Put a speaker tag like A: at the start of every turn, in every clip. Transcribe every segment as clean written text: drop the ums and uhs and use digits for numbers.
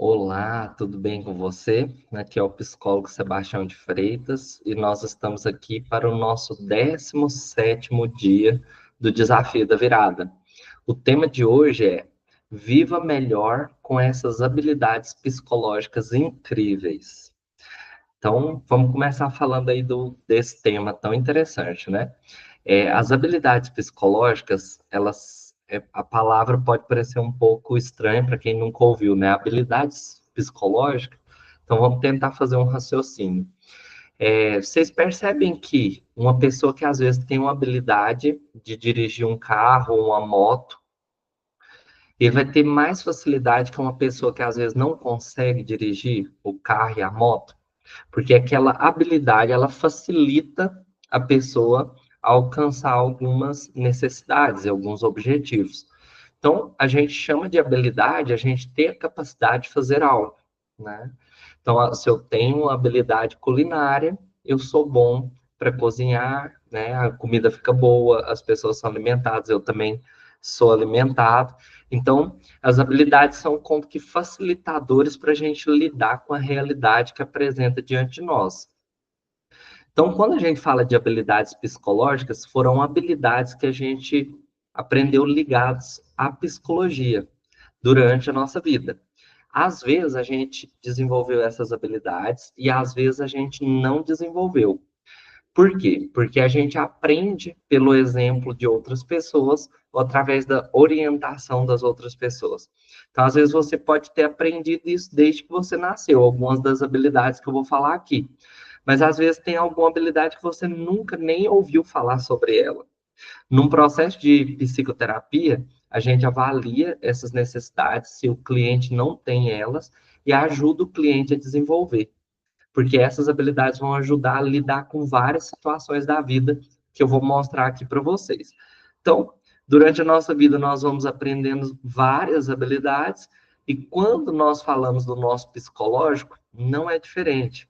A: Olá, tudo bem com você? Aqui é o psicólogo Sebastião de Freitas e nós estamos aqui para o nosso 17º dia do Desafio da Virada. O tema de hoje é Viva melhor com essas habilidades psicológicas incríveis. Então, vamos começar falando aí desse tema tão interessante, né? As habilidades psicológicas, a palavra pode parecer um pouco estranha para quem nunca ouviu, né? Habilidades psicológicas. Então, vamos tentar fazer um raciocínio. Vocês percebem que uma pessoa que às vezes tem uma habilidade de dirigir um carro ou uma moto, ele vai ter mais facilidade que uma pessoa que às vezes não consegue dirigir o carro e a moto? Porque aquela habilidade, ela facilita a pessoa a alcançar algumas necessidades e alguns objetivos. Então, a gente chama de habilidade a gente ter a capacidade de fazer algo, né? Então, se eu tenho habilidade culinária, eu sou bom para cozinhar, né? A comida fica boa, as pessoas são alimentadas, eu também sou alimentado. Então, as habilidades são como que facilitadores para a gente lidar com a realidade que apresenta diante de nós. Então, quando a gente fala de habilidades psicológicas, foram habilidades que a gente aprendeu ligadas à psicologia durante a nossa vida. Às vezes a gente desenvolveu essas habilidades e às vezes a gente não desenvolveu. Por quê? Porque a gente aprende pelo exemplo de outras pessoas ou através da orientação das outras pessoas. Então, às vezes você pode ter aprendido isso desde que você nasceu, algumas das habilidades que eu vou falar aqui. Mas às vezes tem alguma habilidade que você nunca nem ouviu falar sobre ela. Num processo de psicoterapia, a gente avalia essas necessidades, se o cliente não tem elas, e ajuda o cliente a desenvolver. Porque essas habilidades vão ajudar a lidar com várias situações da vida que eu vou mostrar aqui para vocês. Então, durante a nossa vida, nós vamos aprendendo várias habilidades, e quando nós falamos do nosso psicológico, não é diferente.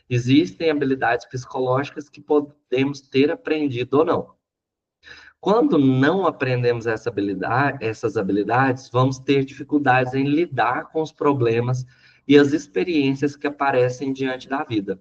A: Existem habilidades psicológicas que podemos ter aprendido ou não. Quando não aprendemos essas habilidades, vamos ter dificuldades em lidar com os problemas e as experiências que aparecem diante da vida.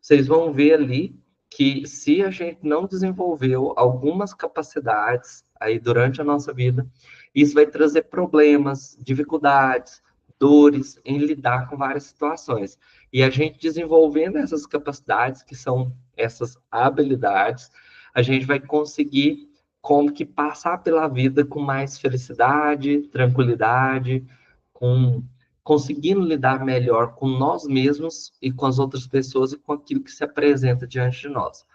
A: Vocês vão ver ali que se a gente não desenvolveu algumas capacidades aí durante a nossa vida, isso vai trazer problemas, dificuldades, dores em lidar com várias situações. E a gente desenvolvendo essas capacidades, que são essas habilidades, a gente vai conseguir como que passar pela vida com mais felicidade, tranquilidade, com conseguindo lidar melhor com nós mesmos e com as outras pessoas e com aquilo que se apresenta diante de nós.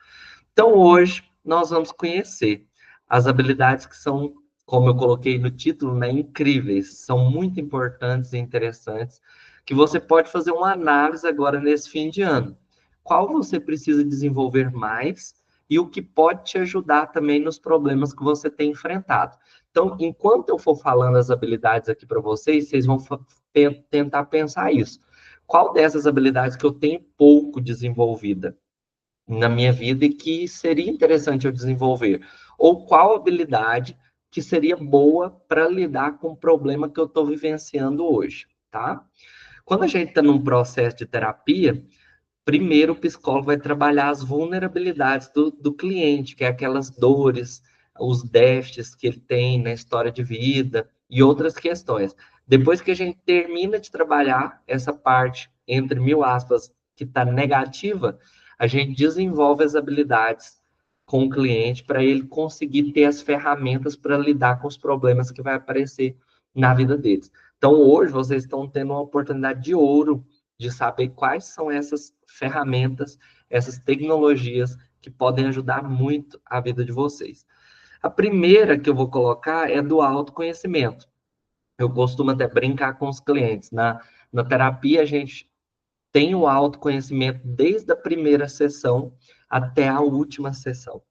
A: Então, hoje, nós vamos conhecer as habilidades que são, como eu coloquei no título, né, incríveis, são muito importantes e interessantes, que você pode fazer uma análise agora nesse fim de ano. Qual você precisa desenvolver mais e o que pode te ajudar também nos problemas que você tem enfrentado. Então, enquanto eu for falando as habilidades aqui para vocês, vocês vão tentar pensar isso. Qual dessas habilidades que eu tenho pouco desenvolvida na minha vida e que seria interessante eu desenvolver? Ou qual habilidade que seria boa para lidar com o problema que eu estou vivenciando hoje, tá? Quando a gente está num processo de terapia, primeiro o psicólogo vai trabalhar as vulnerabilidades do cliente, que é aquelas dores, os déficits que ele tem na história de vida e outras questões. Depois que a gente termina de trabalhar essa parte, entre mil aspas, que está negativa, a gente desenvolve as habilidades com o cliente para ele conseguir ter as ferramentas para lidar com os problemas que vai aparecer na vida deles. Então, hoje, vocês estão tendo uma oportunidade de ouro de saber quais são essas ferramentas, essas tecnologias que podem ajudar muito a vida de vocês. A primeira que eu vou colocar é do autoconhecimento. Eu costumo até brincar com os clientes. Na terapia, a gente tem o autoconhecimento desde a primeira sessão até a última sessão.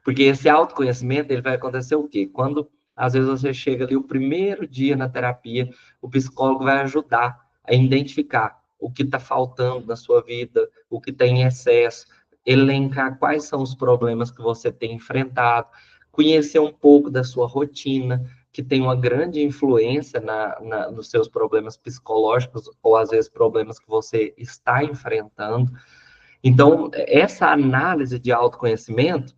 A: Porque esse autoconhecimento, ele vai acontecer o quê? Quando, às vezes, você chega ali o primeiro dia na terapia, o psicólogo vai ajudar a identificar o que está faltando na sua vida, o que tem em excesso, elencar quais são os problemas que você tem enfrentado, conhecer um pouco da sua rotina, que tem uma grande influência nos seus problemas psicológicos, ou às vezes problemas que você está enfrentando. Então, essa análise de autoconhecimento,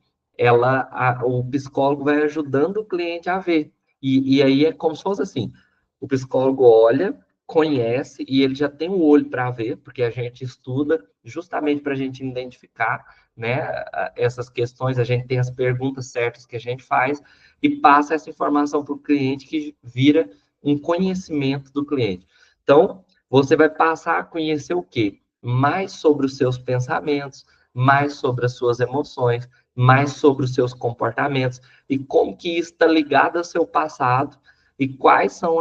A: o psicólogo vai ajudando o cliente a ver. E aí é como se fosse assim: o psicólogo olha, conhece, e ele já tem o olho para ver, porque a gente estuda justamente para a gente identificar, né, essas questões, a gente tem as perguntas certas que a gente faz e passa essa informação para o cliente, que vira um conhecimento do cliente. Então, você vai passar a conhecer o quê? Mais sobre os seus pensamentos, mais sobre as suas emoções, mais sobre os seus comportamentos e como que isso está ligado ao seu passado e quais são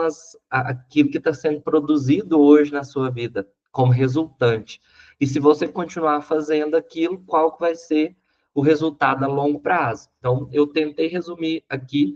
A: aquilo que está sendo produzido hoje na sua vida como resultante. E se você continuar fazendo aquilo, qual que vai ser o resultado a longo prazo? Então, eu tentei resumir aqui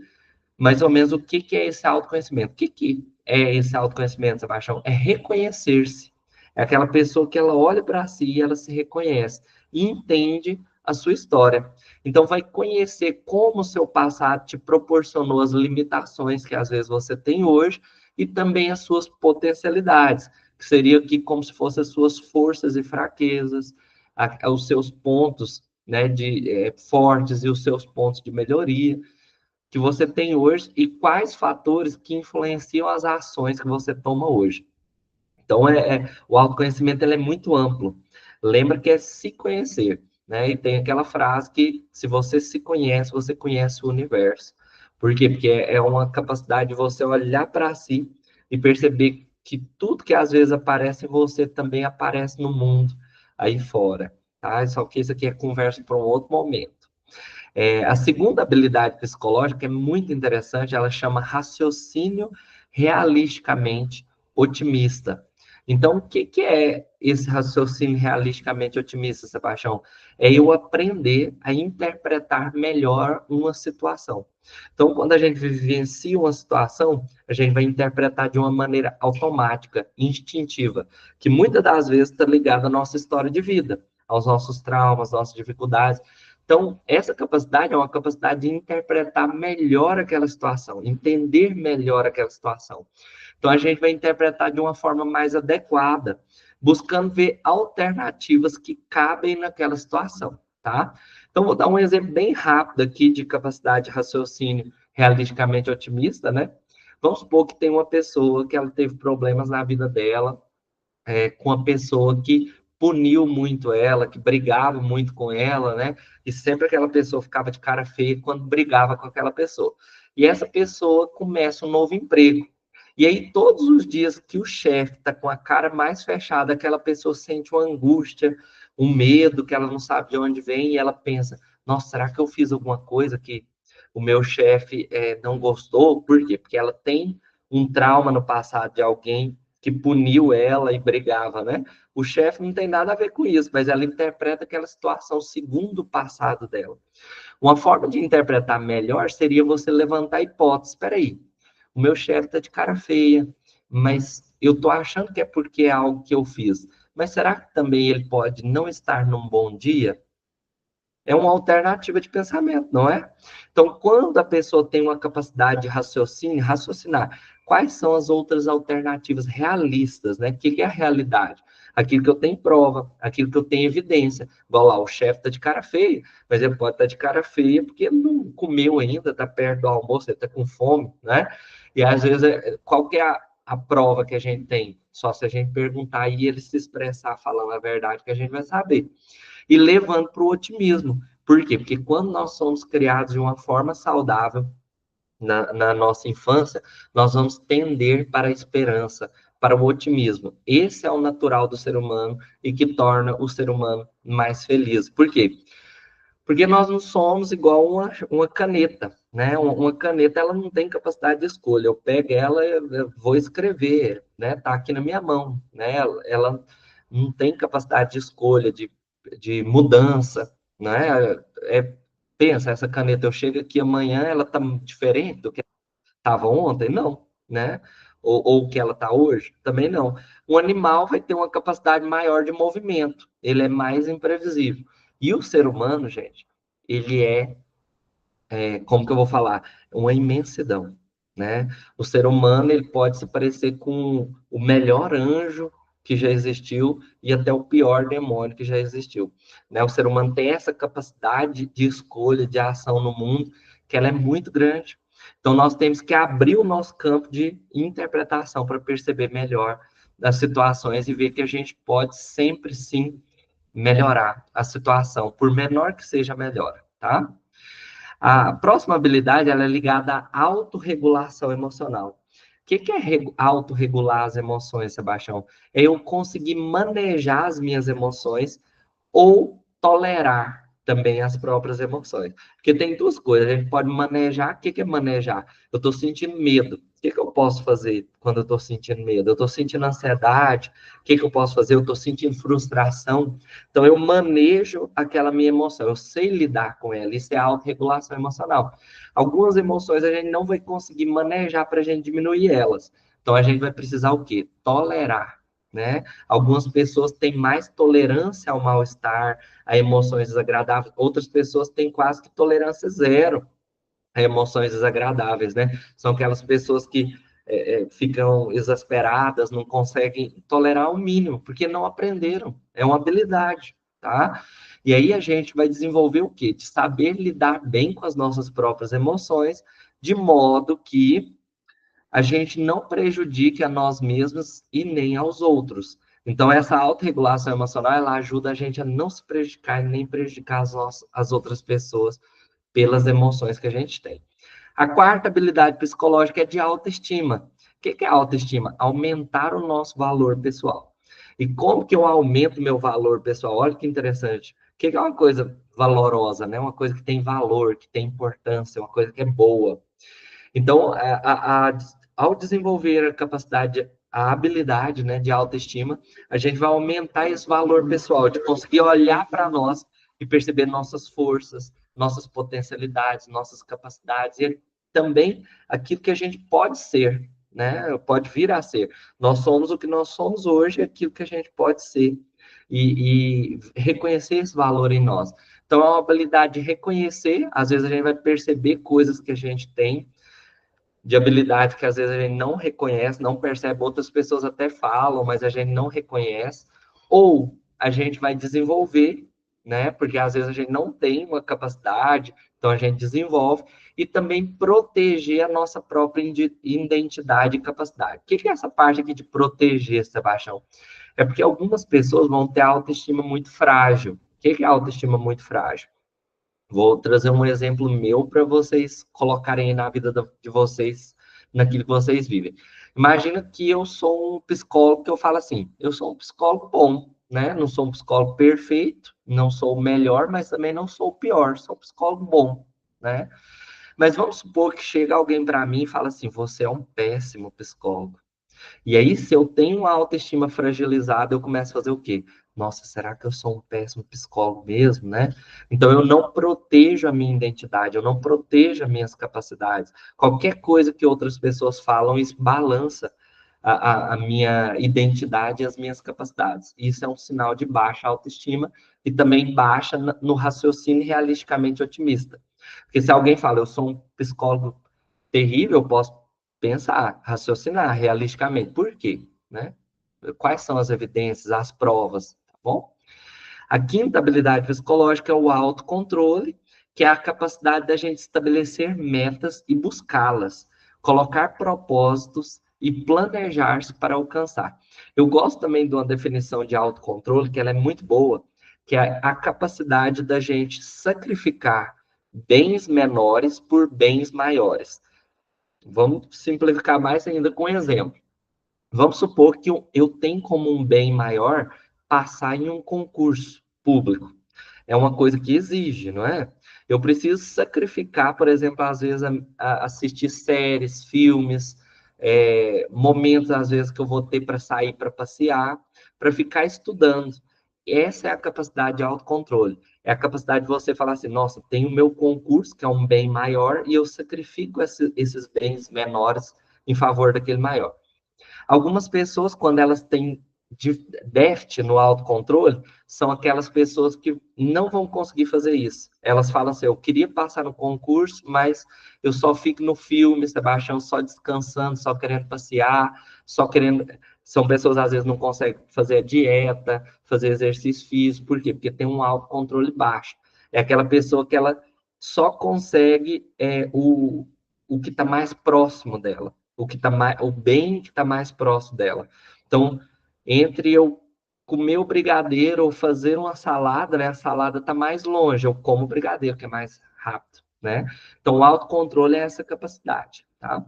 A: mais ou menos o que, que é esse autoconhecimento. O que, que é esse autoconhecimento, Sebastião? É reconhecer-se. É aquela pessoa que ela olha para si e ela se reconhece e entende a sua história. Então, vai conhecer como o seu passado te proporcionou as limitações que às vezes você tem hoje e também as suas potencialidades, que seria aqui como se fossem as suas forças e fraquezas, os seus pontos, né, fortes e os seus pontos de melhoria que você tem hoje e quais fatores que influenciam as ações que você toma hoje. Então, o autoconhecimento ele é muito amplo. Lembra que é se conhecer, né? E tem aquela frase que se você se conhece, você conhece o universo. Por quê? Porque é uma capacidade de você olhar para si e perceber que tudo que às vezes aparece em você também aparece no mundo aí fora, tá? Só que isso aqui é conversa para um outro momento. A segunda habilidade psicológica é muito interessante, ela chama raciocínio realisticamente otimista. Então, o que, que é esse raciocínio realisticamente otimista, Sebastião? É eu aprender a interpretar melhor uma situação. Então, quando a gente vivencia uma situação, a gente vai interpretar de uma maneira automática, instintiva, que muitas das vezes está ligada à nossa história de vida, aos nossos traumas, nossas dificuldades. Então, essa capacidade é uma capacidade de interpretar melhor aquela situação, entender melhor aquela situação. Então, a gente vai interpretar de uma forma mais adequada, buscando ver alternativas que cabem naquela situação, tá? Então, vou dar um exemplo bem rápido aqui de capacidade de raciocínio realisticamente otimista, né? Vamos supor que tem uma pessoa que ela teve problemas na vida dela, com a pessoa que puniu muito ela, que brigava muito com ela, né? E sempre aquela pessoa ficava de cara feia quando brigava com aquela pessoa. E essa pessoa começa um novo emprego. E aí, todos os dias que o chefe está com a cara mais fechada, aquela pessoa sente uma angústia, um medo que ela não sabe de onde vem, e ela pensa: nossa, será que eu fiz alguma coisa que o meu chefe não gostou? Por quê? Porque ela tem um trauma no passado de alguém que puniu ela e brigava, né? O chefe não tem nada a ver com isso, mas ela interpreta aquela situação segundo o passado dela. Uma forma de interpretar melhor seria você levantar a hipótese. Espera aí, o meu chefe está de cara feia, mas eu estou achando que é porque é algo que eu fiz. Mas será que também ele pode não estar num bom dia? É uma alternativa de pensamento, não é? Então, quando a pessoa tem uma capacidade de raciocínio, raciocinar, quais são as outras alternativas realistas, né? O que é a realidade? Aquilo que eu tenho prova, aquilo que eu tenho evidência. Igual lá, o chefe está de cara feia, mas ele pode estar de cara feia porque ele não comeu ainda, está perto do almoço, ele está com fome, né? E às vezes, qual que é a prova que a gente tem? Só se a gente perguntar e ele se expressar falando a verdade que a gente vai saber e levando para o otimismo. Por quê? Porque quando nós somos criados de uma forma saudável na nossa infância, nós vamos tender para a esperança, para o otimismo. Esse é o natural do ser humano e que torna o ser humano mais feliz. Por quê? Porque nós não somos igual uma caneta, né? Uma caneta, ela não tem capacidade de escolha. Eu pego ela, eu vou escrever, né? Tá aqui na minha mão, né? Ela não tem capacidade de escolha, de mudança, né? Pensa, essa caneta, eu chego aqui amanhã, ela tá diferente do que estava ontem? Não, né? Ou o que ela está hoje? Também não. Um animal vai ter uma capacidade maior de movimento, ele é mais imprevisível. E o ser humano, gente, ele como que eu vou falar? Uma imensidão. né? O ser humano, ele pode se parecer com o melhor anjo que já existiu e até o pior demônio que já existiu, né? O ser humano tem essa capacidade de escolha, de ação no mundo, que ela é muito grande. Então, nós temos que abrir o nosso campo de interpretação para perceber melhor as situações e ver que a gente pode sempre, sim, melhorar a situação, por menor que seja a melhora, tá? A próxima habilidade, ela é ligada à autorregulação emocional. O que é autorregular as emoções, Sebastião? É eu conseguir manejar as minhas emoções ou tolerar também as próprias emoções. Porque tem duas coisas, a gente pode manejar. O que é manejar? Eu estou sentindo medo. O que eu posso fazer quando eu estou sentindo medo? Eu estou sentindo ansiedade. O que eu posso fazer? Eu estou sentindo frustração. Então, eu manejo aquela minha emoção. Eu sei lidar com ela. Isso é autorregulação emocional. Algumas emoções a gente não vai conseguir manejar para a gente diminuir elas. Então, a gente vai precisar o quê? Tolerar, né? Algumas pessoas têm mais tolerância ao mal-estar, a emoções desagradáveis. Outras pessoas têm quase que tolerância zero a emoções desagradáveis, né? São aquelas pessoas que ficam exasperadas, não conseguem tolerar o mínimo, porque não aprenderam. É uma habilidade, tá? E aí a gente vai desenvolver o quê? De saber lidar bem com as nossas próprias emoções, de modo que a gente não prejudique a nós mesmos e nem aos outros. Então, essa autorregulação emocional, ela ajuda a gente a não se prejudicar e nem prejudicar as outras pessoas pelas emoções que a gente tem. A quarta habilidade psicológica é de autoestima. O que é autoestima? Aumentar o nosso valor pessoal. E como que eu aumento meu valor pessoal? Olha que interessante. O que é uma coisa valorosa, né? Uma coisa que tem valor, que tem importância, uma coisa que é boa. Então, ao desenvolver a capacidade, a habilidade, né, de autoestima, a gente vai aumentar esse valor pessoal, de conseguir olhar para nós e perceber nossas forças, nossas potencialidades, nossas capacidades e também aquilo que a gente pode ser, né? Pode vir a ser. Nós somos o que nós somos hoje, aquilo que a gente pode ser e reconhecer esse valor em nós. Então, é uma habilidade de reconhecer, às vezes a gente vai perceber coisas que a gente tem, de habilidade que às vezes a gente não reconhece, não percebe, outras pessoas até falam, mas a gente não reconhece, ou a gente vai desenvolver, né? Porque às vezes a gente não tem uma capacidade, então a gente desenvolve, e também proteger a nossa própria identidade e capacidade. O que é essa parte aqui de proteger, Sebastião? É porque algumas pessoas vão ter autoestima muito frágil. O que é autoestima muito frágil? Vou trazer um exemplo meu para vocês colocarem na vida de vocês, naquilo que vocês vivem. Imagina que eu sou um psicólogo que eu falo assim, eu sou um psicólogo bom, né? Não sou um psicólogo perfeito, não sou o melhor, mas também não sou o pior, sou um psicólogo bom, né? Mas vamos supor que chega alguém para mim e fala assim, você é um péssimo psicólogo. E aí, se eu tenho uma autoestima fragilizada, eu começo a fazer o quê? Nossa, será que eu sou um péssimo psicólogo mesmo, né? Então, eu não protejo a minha identidade, eu não protejo as minhas capacidades. Qualquer coisa que outras pessoas falam, isso balança a minha identidade e as minhas capacidades. Isso é um sinal de baixa autoestima e também baixa no raciocínio realisticamente otimista. Porque se alguém fala, eu sou um psicólogo terrível, eu posso pensar, raciocinar realisticamente. Por quê? Né? Quais são as evidências, as provas, tá bom? A quinta habilidade psicológica é o autocontrole, que é a capacidade da gente estabelecer metas e buscá-las, colocar propósitos e planejar-se para alcançar. Eu gosto também de uma definição de autocontrole, que ela é muito boa, que é a capacidade da gente sacrificar bens menores por bens maiores. Vamos simplificar mais ainda com um exemplo. Vamos supor que eu tenho como um bem maior passar em um concurso público. É uma coisa que exige, não é? Eu preciso sacrificar, por exemplo, às vezes, assistir séries, filmes, momentos, às vezes, que eu vou ter para sair para passear, para ficar estudando. Essa é a capacidade de autocontrole. É a capacidade de você falar assim, nossa, tem o meu concurso, que é um bem maior, e eu sacrifico esses bens menores em favor daquele maior. Algumas pessoas, quando elas têm de déficit no autocontrole são aquelas pessoas que não vão conseguir fazer isso. Elas falam assim, eu queria passar no concurso, mas eu só fico no filme, Sebastião, só descansando, só querendo passear, só querendo... São pessoas, às vezes, não conseguem fazer a dieta, fazer exercício físico. Por quê? Porque tem um autocontrole baixo. É aquela pessoa que ela só consegue o que está mais próximo dela, o bem que está mais próximo dela. Então, entre eu comer o brigadeiro ou fazer uma salada, né? A salada está mais longe, eu como o brigadeiro, que é mais rápido, né? Então, o autocontrole é essa capacidade, tá?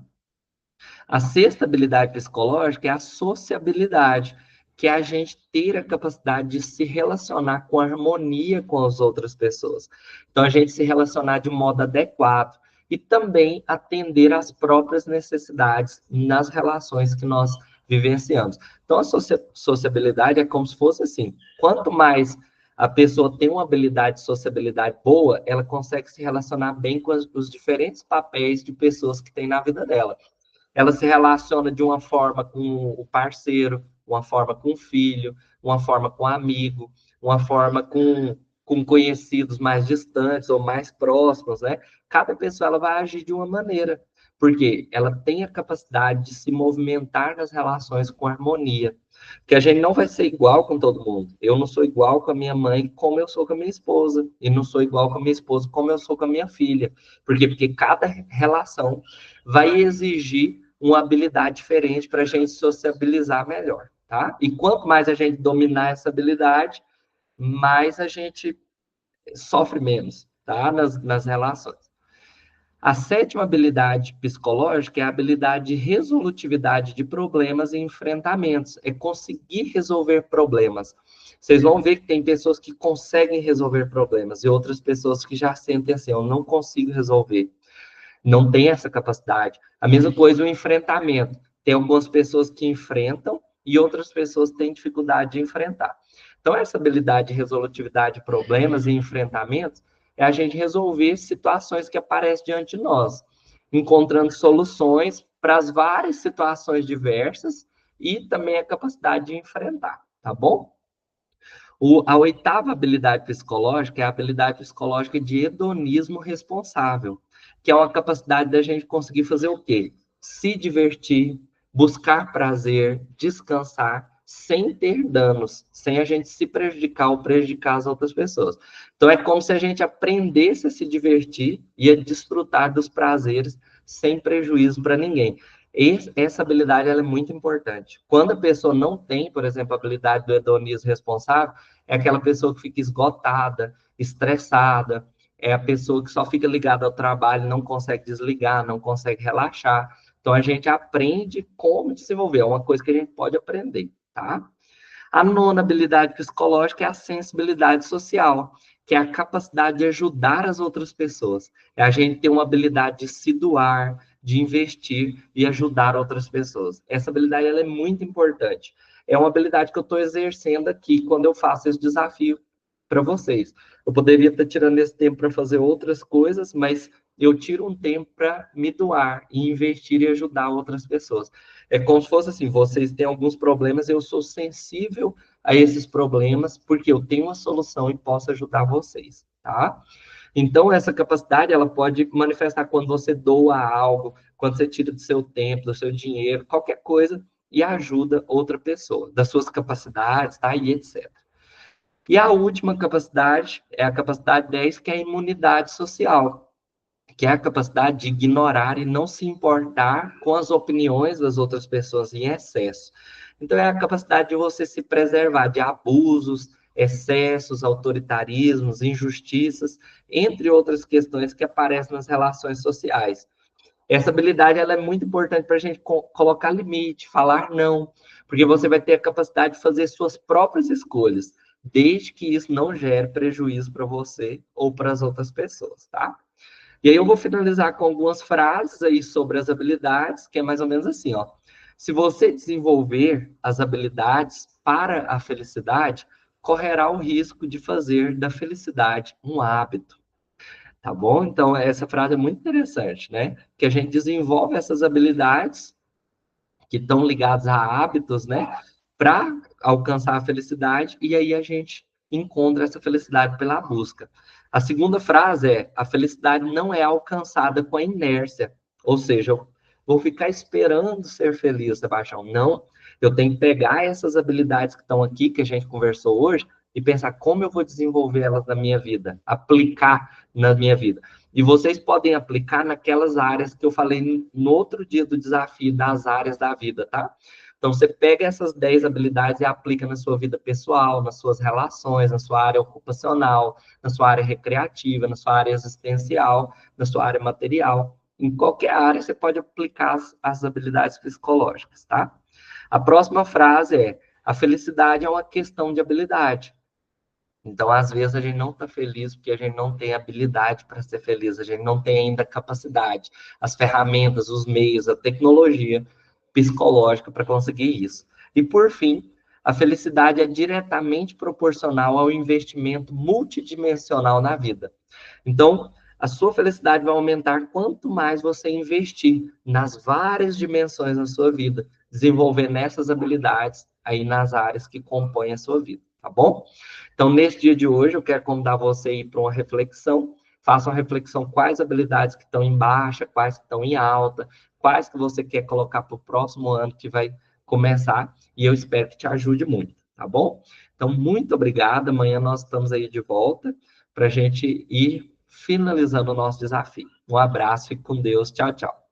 A: A sexta habilidade psicológica é a sociabilidade, que é a gente ter a capacidade de se relacionar com harmonia com as outras pessoas. Então, a gente se relacionar de modo adequado e também atender às próprias necessidades nas relações que nós vivenciamos. Então, a sociabilidade é como se fosse assim: quanto mais a pessoa tem uma habilidade de sociabilidade boa, ela consegue se relacionar bem com os diferentes papéis de pessoas que tem na vida dela. Ela se relaciona de uma forma com o parceiro, uma forma com o filho, uma forma com o amigo, uma forma com conhecidos mais distantes ou mais próximos, né? Cada pessoa ela vai agir de uma maneira, porque ela tem a capacidade de se movimentar nas relações com harmonia. Que a gente não vai ser igual com todo mundo. Eu não sou igual com a minha mãe como eu sou com a minha esposa. E não sou igual com a minha esposa como eu sou com a minha filha. Por quê? Porque cada relação vai exigir uma habilidade diferente para a gente sociabilizar melhor, tá? E quanto mais a gente dominar essa habilidade, mais a gente sofre menos, tá? Nas relações. A sétima habilidade psicológica é a habilidade de resolutividade de problemas e enfrentamentos. É conseguir resolver problemas. Vocês vão ver que tem pessoas que conseguem resolver problemas e outras pessoas que já sentem assim, eu não consigo resolver. Não tem essa capacidade. A mesma coisa o enfrentamento. Tem algumas pessoas que enfrentam e outras pessoas têm dificuldade de enfrentar. Então, essa habilidade de resolutividade de problemas e enfrentamentos é a gente resolver situações que aparecem diante de nós, encontrando soluções para as várias situações diversas e também a capacidade de enfrentar, tá bom? A oitava habilidade psicológica é a habilidade psicológica de hedonismo responsável, que é uma capacidade da gente conseguir fazer o quê? Se divertir, buscar prazer, descansar, sem ter danos, sem a gente se prejudicar ou prejudicar as outras pessoas. Então, é como se a gente aprendesse a se divertir e a desfrutar dos prazeres sem prejuízo para ninguém. Essa habilidade ela é muito importante. Quando a pessoa não tem, por exemplo, a habilidade do hedonismo responsável, é aquela pessoa que fica esgotada, estressada, é a pessoa que só fica ligada ao trabalho, não consegue desligar, não consegue relaxar. Então a gente aprende como desenvolver, é uma coisa que a gente pode aprender, tá? A nona habilidade psicológica é a sensibilidade social, que é a capacidade de ajudar as outras pessoas. É a gente ter uma habilidade de se doar, de investir e ajudar outras pessoas. Essa habilidade ela é muito importante. É uma habilidade que eu estou exercendo aqui quando eu faço esse desafio para vocês. Eu poderia estar tirando esse tempo para fazer outras coisas, mas eu tiro um tempo para me doar e investir e ajudar outras pessoas. É como se fosse assim, vocês têm alguns problemas, eu sou sensível a esses problemas, porque eu tenho uma solução e posso ajudar vocês, tá? Então, essa capacidade, ela pode manifestar quando você doa algo, quando você tira do seu tempo, do seu dinheiro, qualquer coisa, e ajuda outra pessoa, das suas capacidades, tá? E etc. E a última capacidade é a capacidade 10, que é a imunidade social, que é a capacidade de ignorar e não se importar com as opiniões das outras pessoas em excesso. Então, é a capacidade de você se preservar de abusos, excessos, autoritarismos, injustiças, entre outras questões que aparecem nas relações sociais. Essa habilidade ela é muito importante para a gente colocar limite, falar não, porque você vai ter a capacidade de fazer suas próprias escolhas, desde que isso não gere prejuízo para você ou para as outras pessoas, tá? E aí eu vou finalizar com algumas frases aí sobre as habilidades, que é mais ou menos assim, ó. Se você desenvolver as habilidades para a felicidade, correrá o risco de fazer da felicidade um hábito, tá bom? Então, essa frase é muito interessante, né? Que a gente desenvolve essas habilidades que estão ligadas a hábitos, né? para alcançar a felicidade, e aí a gente encontra essa felicidade pela busca. A segunda frase é: a felicidade não é alcançada com a inércia, ou seja, eu vou ficar esperando ser feliz, Sebastião. Não, eu tenho que pegar essas habilidades que estão aqui, que a gente conversou hoje, e pensar como eu vou desenvolver elas na minha vida, aplicar na minha vida. E vocês podem aplicar naquelas áreas que eu falei no outro dia do desafio, das áreas da vida, tá? Então, você pega essas 10 habilidades e aplica na sua vida pessoal, nas suas relações, na sua área ocupacional, na sua área recreativa, na sua área existencial, na sua área material. Em qualquer área, você pode aplicar as habilidades psicológicas, tá? A próxima frase é: a felicidade é uma questão de habilidade. Então, às vezes, a gente não está feliz porque a gente não tem habilidade para ser feliz, a gente não tem ainda capacidade, as ferramentas, os meios, a tecnologia psicológica para conseguir isso. E, por fim, a felicidade é diretamente proporcional ao investimento multidimensional na vida. Então, a sua felicidade vai aumentar quanto mais você investir nas várias dimensões da sua vida, desenvolver nessas habilidades aí nas áreas que compõem a sua vida, tá bom? Então, nesse dia de hoje, eu quero convidar você a ir para uma reflexão. Faça uma reflexão quais habilidades que estão em baixa, quais que estão em alta, quais que você quer colocar para o próximo ano que vai começar, e eu espero que te ajude muito, tá bom? Então, muito obrigado. Amanhã nós estamos aí de volta para a gente ir finalizando o nosso desafio. Um abraço, fique com Deus. Tchau, tchau.